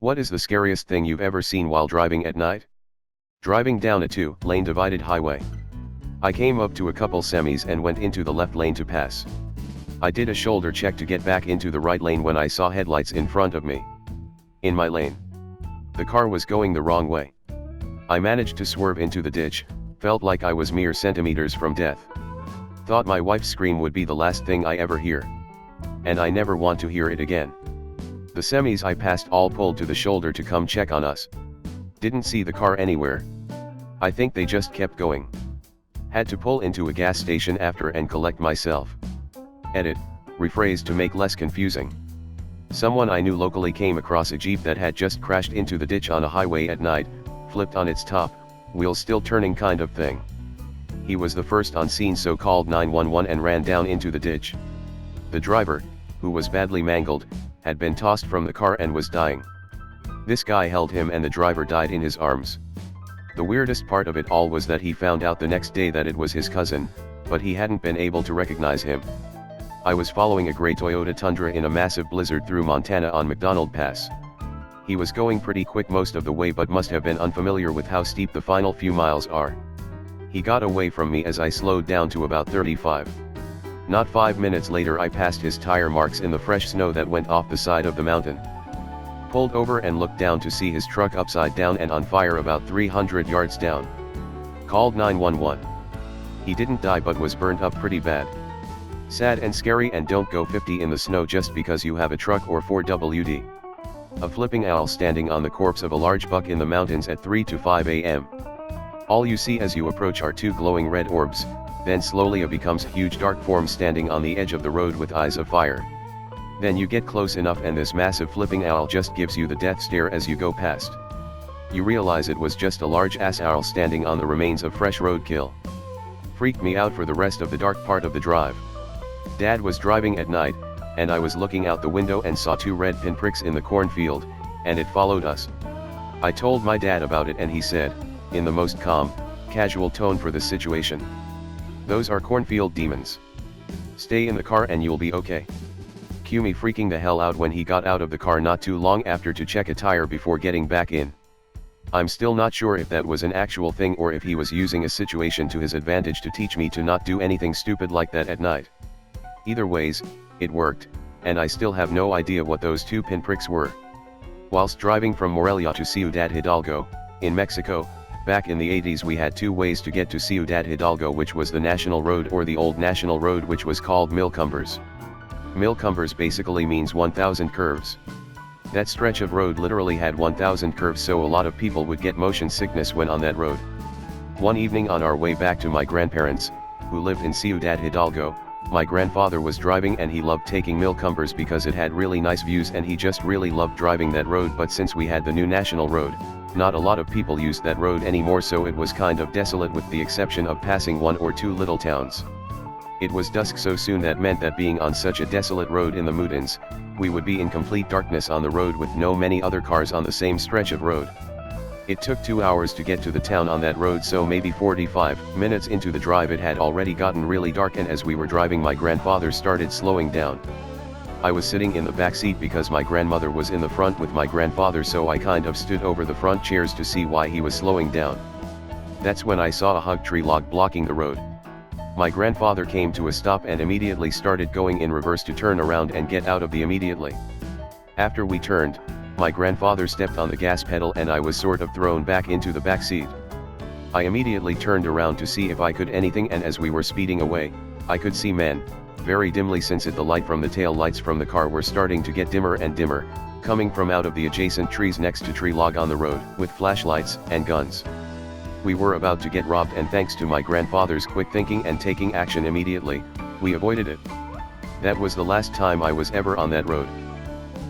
What is the scariest thing you've ever seen while driving at night? Driving down a 2-lane divided highway. I came up to a couple semis and went into the left lane to pass. I did a shoulder check to get back into the right lane when I saw headlights in front of me. In my lane. The car was going the wrong way. I managed to swerve into the ditch, felt like I was mere centimeters from death. Thought my wife's scream would be the last thing I ever hear. And I never want to hear it again. The semis I passed all pulled to the shoulder to come check on us. Didn't see the car anywhere. I think they just kept going. Had to pull into a gas station after and collect myself. Edit, rephrase to make less confusing. Someone I knew locally came across a Jeep that had just crashed into the ditch on a highway at night, flipped on its top, wheels still turning kind of thing. He was the first on scene, so called 911 and ran down into the ditch. The driver, who was badly mangled, had been tossed from the car and was dying. This guy held him and the driver died in his arms. The weirdest part of it all was that he found out the next day that it was his cousin, but he hadn't been able to recognize him. I was following a gray Toyota Tundra in a massive blizzard through Montana on McDonald Pass. He was going pretty quick most of the way but must have been unfamiliar with how steep the final few miles are. He got away from me as I slowed down to about 35. Not 5 minutes later I passed his tire marks in the fresh snow that went off the side of the mountain. Pulled over and looked down to see his truck upside down and on fire about 300 yards down. Called 911. He didn't die but was burnt up pretty bad. Sad and scary, and don't go 50 in the snow just because you have a truck or 4WD. A flipping owl standing on the corpse of a large buck in the mountains at 3 to 5 a.m. All you see as you approach are two glowing red orbs, then slowly it becomes a huge dark form standing on the edge of the road with eyes of fire. Then you get close enough and this massive flipping owl just gives you the death stare as you go past. You realize it was just a large ass owl standing on the remains of fresh roadkill. Freaked me out for the rest of the dark part of the drive. Dad was driving at night, and I was looking out the window and saw two red pinpricks in the cornfield, and it followed us. I told my dad about it and he said, in the most calm, casual tone for the situation, "Those are cornfield demons. Stay in the car and you'll be okay." Cue me freaking the hell out when he got out of the car not too long after to check a tire before getting back in. I'm still not sure if that was an actual thing or if he was using a situation to his advantage to teach me to not do anything stupid like that at night. Either ways, it worked, and I still have no idea what those two pinpricks were. Whilst driving from Morelia to Ciudad Hidalgo, in Mexico, back in the 80s we had two ways to get to Ciudad Hidalgo, which was the National Road or the Old National Road, which was called Mil Cumbres. Mil Cumbres basically means 1,000 curves. That stretch of road literally had 1,000 curves, so a lot of people would get motion sickness when on that road. One evening on our way back to my grandparents, who lived in Ciudad Hidalgo, my grandfather was driving and he loved taking Mil Cumbres because it had really nice views and he just really loved driving that road, but since we had the new National Road, not a lot of people used that road anymore, so it was kind of desolate with the exception of passing one or two little towns. It was dusk so soon that meant that being on such a desolate road in the mountains, we would be in complete darkness on the road with no many other cars on the same stretch of road. It took 2 hours to get to the town on that road, so maybe 45 minutes into the drive it had already gotten really dark, and as we were driving my grandfather started slowing down. I was sitting in the back seat because my grandmother was in the front with my grandfather, so I kind of stood over the front chairs to see why he was slowing down. That's when I saw a hug tree log blocking the road. My grandfather came to a stop and immediately started going in reverse to turn around and get out of the immediately. After we turned, my grandfather stepped on the gas pedal and I was sort of thrown back into the back seat. I immediately turned around to see if I could anything, and as we were speeding away, I could see men, very dimly since the light from the tail lights from the car were starting to get dimmer and dimmer, coming from out of the adjacent trees next to tree log on the road, with flashlights and guns. We were about to get robbed, and thanks to my grandfather's quick thinking and taking action immediately, we avoided it. That was the last time I was ever on that road.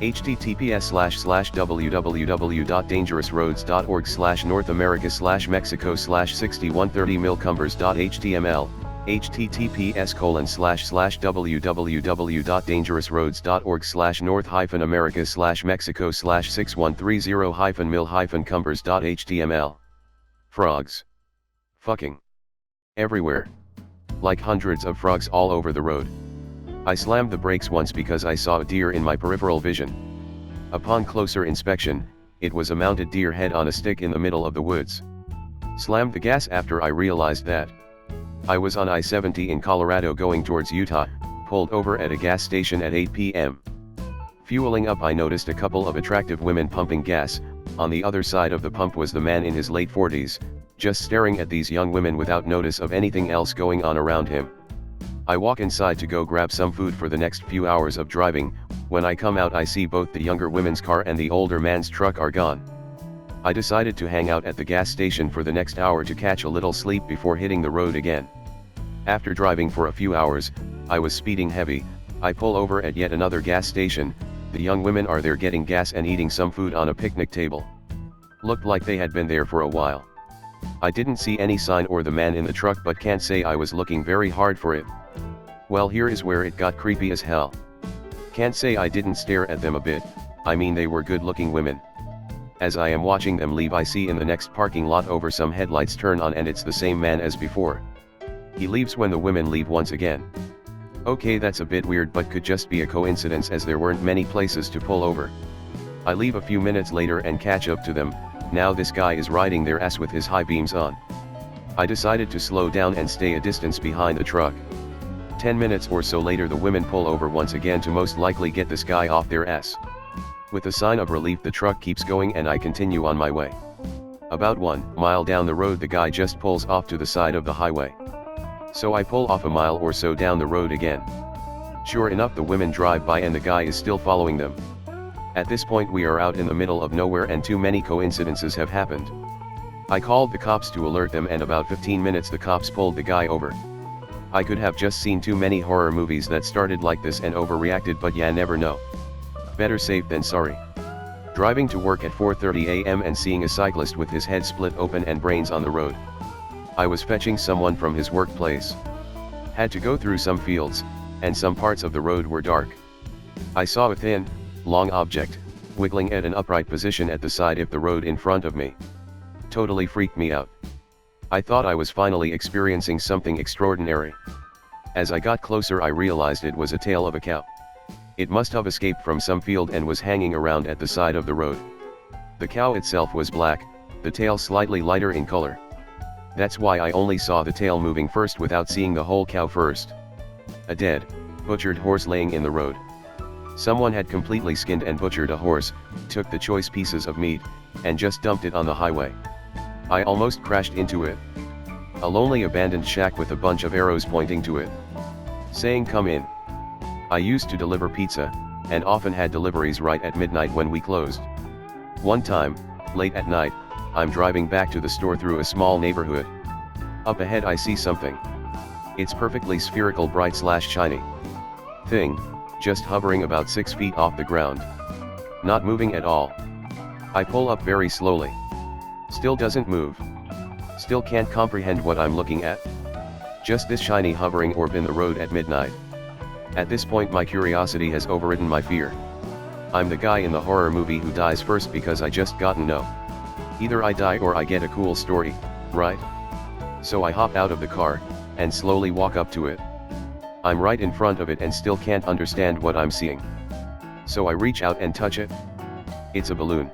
https://www.dangerousroads.org/northamerica/mexico/6130milcumbers.html https://www.dangerousroads.org/north-america/mexico/6130-mil-cumbers.html Frogs. Fucking everywhere. Like hundreds of frogs all over the road. I slammed the brakes once because I saw a deer in my peripheral vision. Upon closer inspection, It was a mounted deer head on a stick in the middle of the woods. Slammed the gas after I realized that I was on I-70 in Colorado going towards Utah, pulled over at a gas station at 8 p.m. Fueling up, I noticed a couple of attractive women pumping gas. On the other side of the pump was the man in his late 40s, just staring at these young women without notice of anything else going on around him. I walk inside to go grab some food for the next few hours of driving. When I come out, I see both the younger women's car and the older man's truck are gone. I decided to hang out at the gas station for the next hour to catch a little sleep before hitting the road again. After driving for a few hours, I was speeding heavy. I pull over at yet another gas station. The young women are there getting gas and eating some food on a picnic table. Looked like they had been there for a while. I didn't see any sign or the man in the truck, but can't say I was looking very hard for it. Well, here is where it got creepy as hell. Can't say I didn't stare at them a bit. I mean, they were good-looking women. As I am watching them leave, I see in the next parking lot over some headlights turn on, and it's the same man as before. He leaves when the women leave once again. Okay, that's a bit weird, but could just be a coincidence as there weren't many places to pull over. I leave a few minutes later and catch up to them. Now this guy is riding their ass with his high beams on. I decided to slow down and stay a distance behind the truck. 10 minutes or so later, the women pull over once again to most likely get this guy off their ass. With a sign of relief, the truck keeps going and I continue on my way. About 1 mile down the road, the guy just pulls off to the side of the highway. So I pull off a mile or so down the road again. Sure enough, the women drive by and the guy is still following them. At this point we are out in the middle of nowhere and too many coincidences have happened. I called the cops to alert them, and about 15 minutes the cops pulled the guy over. I could have just seen too many horror movies that started like this and overreacted, but yeah, never know. Better safe than sorry. Driving to work at 4:30 a.m. and seeing a cyclist with his head split open and brains on the road. I was fetching someone from his workplace. Had to go through some fields, and some parts of the road were dark. I saw a thin, long object, wiggling at an upright position at the side of the road in front of me. Totally freaked me out. I thought I was finally experiencing something extraordinary. As I got closer, I realized it was a tail of a cow. It must have escaped from some field and was hanging around at the side of the road. The cow itself was black, the tail slightly lighter in color. That's why I only saw the tail moving first without seeing the whole cow first. A dead, butchered horse laying in the road. Someone had completely skinned and butchered a horse, took the choice pieces of meat, and just dumped it on the highway. I almost crashed into it. A lonely abandoned shack with a bunch of arrows pointing to it, saying "Come in." I used to deliver pizza, and often had deliveries right at midnight when we closed. One time, late at night, I'm driving back to the store through a small neighborhood. Up ahead I see something. It's perfectly spherical, bright/shiny thing, just hovering about 6 feet off the ground. Not moving at all. I pull up very slowly. Still doesn't move. Still can't comprehend what I'm looking at. Just this shiny hovering orb in the road at midnight. At this point my curiosity has overridden my fear. I'm the guy in the horror movie who dies first because I just gotta know. Either I die or I get a cool story, right? So I hop out of the car, and slowly walk up to it. I'm right in front of it and still can't understand what I'm seeing. So I reach out and touch it. It's a balloon.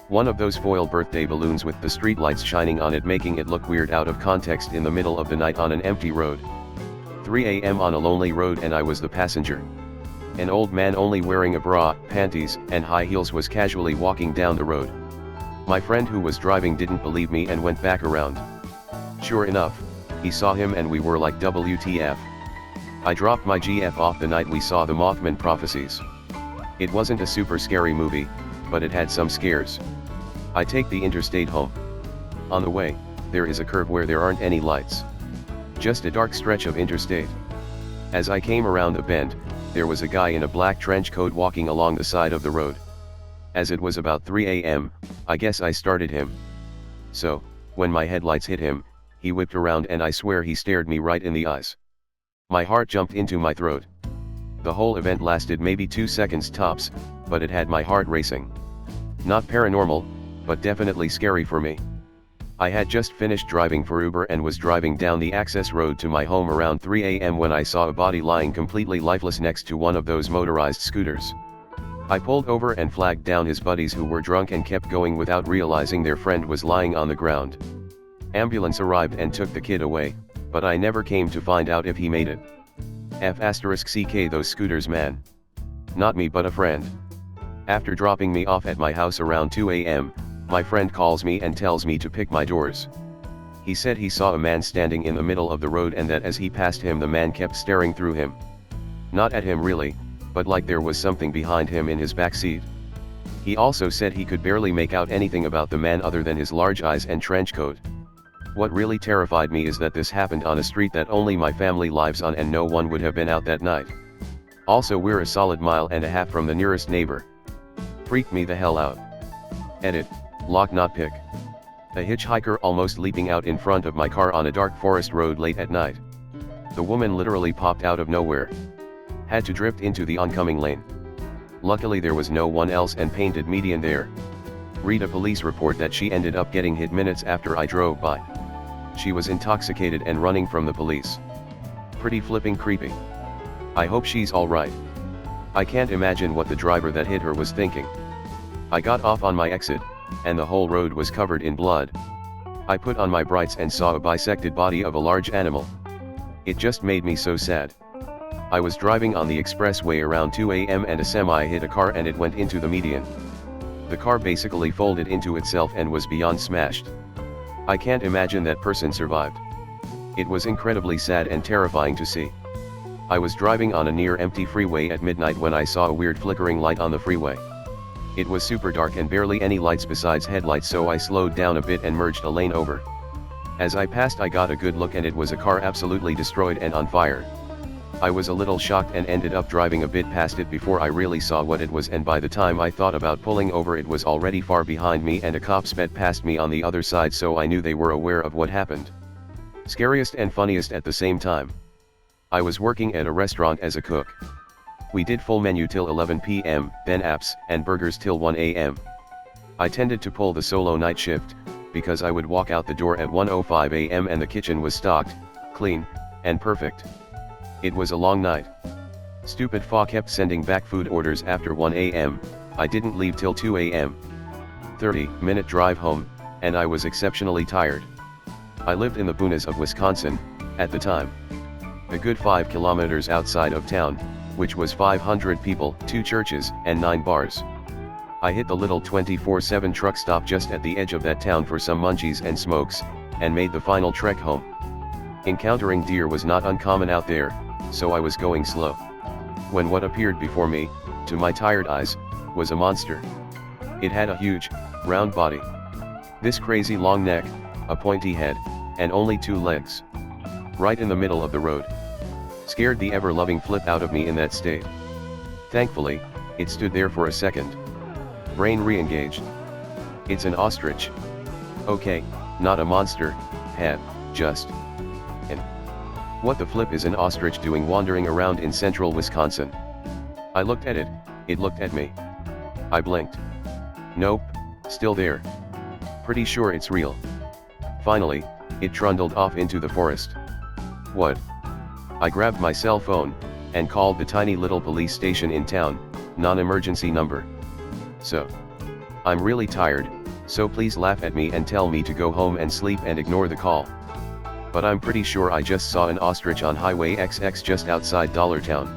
One of those foil birthday balloons with the streetlights shining on it, making it look weird out of context in the middle of the night on an empty road. 3 a.m. on a lonely road, and I was the passenger. An old man only wearing a bra, panties, and high heels was casually walking down the road. My friend who was driving didn't believe me and went back around. Sure enough, he saw him and we were like, WTF. I dropped my GF off the night we saw the Mothman Prophecies. It wasn't a super scary movie, but it had some scares. I take the interstate home. On the way, there is a curve where there aren't any lights. Just a dark stretch of interstate. As I came around the bend, there was a guy in a black trench coat walking along the side of the road. As it was about 3 a.m., I guess I started him. So, when my headlights hit him, he whipped around and I swear he stared me right in the eyes. My heart jumped into my throat. The whole event lasted maybe 2 seconds tops, but it had my heart racing. Not paranormal, but definitely scary for me. I had just finished driving for Uber and was driving down the access road to my home around 3 a.m. when I saw a body lying completely lifeless next to one of those motorized scooters. I pulled over and flagged down his buddies who were drunk and kept going without realizing their friend was lying on the ground. Ambulance arrived and took the kid away, but I never came to find out if he made it. *CK those scooters, man. Not me but a friend. After dropping me off at my house around 2 a.m., my friend calls me and tells me to pick my doors. He said he saw a man standing in the middle of the road and that as he passed him the man kept staring through him. Not at him really, but like there was something behind him in his backseat. He also said he could barely make out anything about the man other than his large eyes and trench coat. What really terrified me is that this happened on a street that only my family lives on and no one would have been out that night. Also we're a solid 1.5 miles from the nearest neighbor. Freaked me the hell out. Edit, lock not pick. A hitchhiker almost leaping out in front of my car on a dark forest road late at night. The woman literally popped out of nowhere. Had to drift into the oncoming lane. Luckily there was no one else and painted median there. Read a police report that she ended up getting hit minutes after I drove by. She was intoxicated and running from the police. Pretty flipping creepy. I hope she's alright. I can't imagine what the driver that hit her was thinking. I got off on my exit, and the whole road was covered in blood. I put on my brights and saw a bisected body of a large animal. It just made me so sad. I was driving on the expressway around 2 a.m. and a semi hit a car and it went into the median. The car basically folded into itself and was beyond smashed. I can't imagine that person survived. It was incredibly sad and terrifying to see. I was driving on a near empty freeway at midnight when I saw a weird flickering light on the freeway. It was super dark and barely any lights besides headlights, so I slowed down a bit and merged a lane over. As I passed I got a good look and it was a car absolutely destroyed and on fire. I was a little shocked and ended up driving a bit past it before I really saw what it was, and by the time I thought about pulling over it was already far behind me and a cop sped past me on the other side, so I knew they were aware of what happened. Scariest and funniest at the same time. I was working at a restaurant as a cook. We did full menu till 11 p.m, then apps and burgers till 1 a.m. I tended to pull the solo night shift, because I would walk out the door at 1:05 a.m. and the kitchen was stocked, clean, and perfect. It was a long night. Stupid fa kept sending back food orders after 1 a.m, I didn't leave till 2 a.m. 30-minute drive home, and I was exceptionally tired. I lived in the boonies of Wisconsin, at the time. A good 5 kilometers outside of town, which was 500 people, 2 churches, and 9 bars. I hit the little 24/7 truck stop just at the edge of that town for some munchies and smokes, and made the final trek home. Encountering deer was not uncommon out there, so I was going slow. When what appeared before me, to my tired eyes, was a monster. It had a huge, round body. This crazy long neck, a pointy head, and only 2 legs. Right in the middle of the road. Scared the ever-loving flip out of me in that state. Thankfully, it stood there for a second. Brain re-engaged. It's an ostrich. Okay, not a monster, just an. What the flip is an ostrich doing wandering around in central Wisconsin? I looked at it, it looked at me. I blinked. Nope, still there. Pretty sure it's real. Finally, it trundled off into the forest. What? I grabbed my cell phone, and called the tiny little police station in town, non-emergency number. So, I'm really tired, so please laugh at me and tell me to go home and sleep and ignore the call. But I'm pretty sure I just saw an ostrich on Highway XX just outside Dollartown.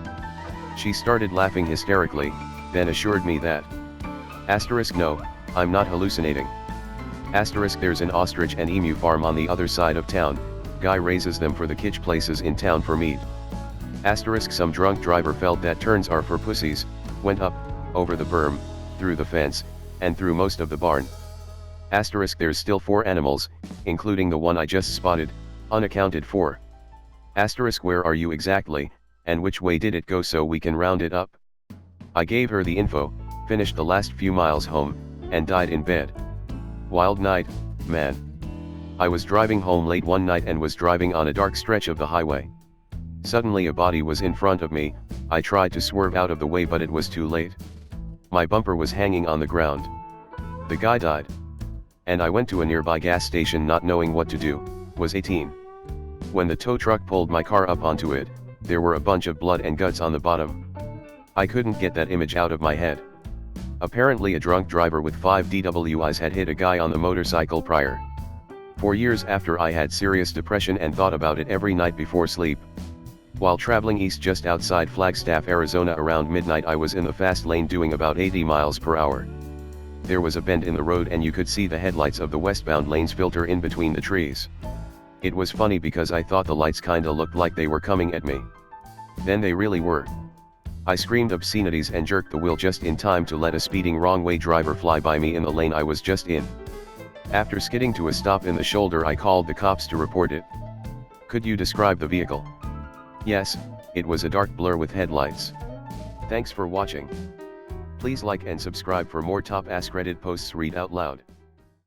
She started laughing hysterically, then assured me that. No, I'm not hallucinating. There's an ostrich and emu farm on the other side of town. Guy raises them for the kitsch places in town for meat. Some drunk driver felt that turns are for pussies, went up, over the berm, through the fence, and through most of the barn. There's still 4 animals, including the one I just spotted, unaccounted for. Where are you exactly, and which way did it go so we can round it up? I gave her the info, finished the last few miles home, and died in bed. Wild night, man. I was driving home late one night and was driving on a dark stretch of the highway. Suddenly a body was in front of me. I tried to swerve out of the way but it was too late. My bumper was hanging on the ground. The guy died. And I went to a nearby gas station not knowing what to do, was 18. When the tow truck pulled my car up onto it, there were a bunch of blood and guts on the bottom. I couldn't get that image out of my head. Apparently a drunk driver with 5 DWIs had hit a guy on the motorcycle prior. For years after I had serious depression and thought about it every night before sleep. While traveling east just outside Flagstaff, Arizona around midnight, I was in the fast lane doing about 80 miles per hour. There was a bend in the road and you could see the headlights of the westbound lanes filter in between the trees. It was funny because I thought the lights kinda looked like they were coming at me. Then they really were. I screamed obscenities and jerked the wheel just in time to let a speeding wrong-way driver fly by me in the lane I was just in. After skidding to a stop in the shoulder, I called the cops to report it. Could you describe the vehicle? Yes, it was a dark blur with headlights. Thanks for watching. Please like and subscribe for more top AskReddit posts read out loud.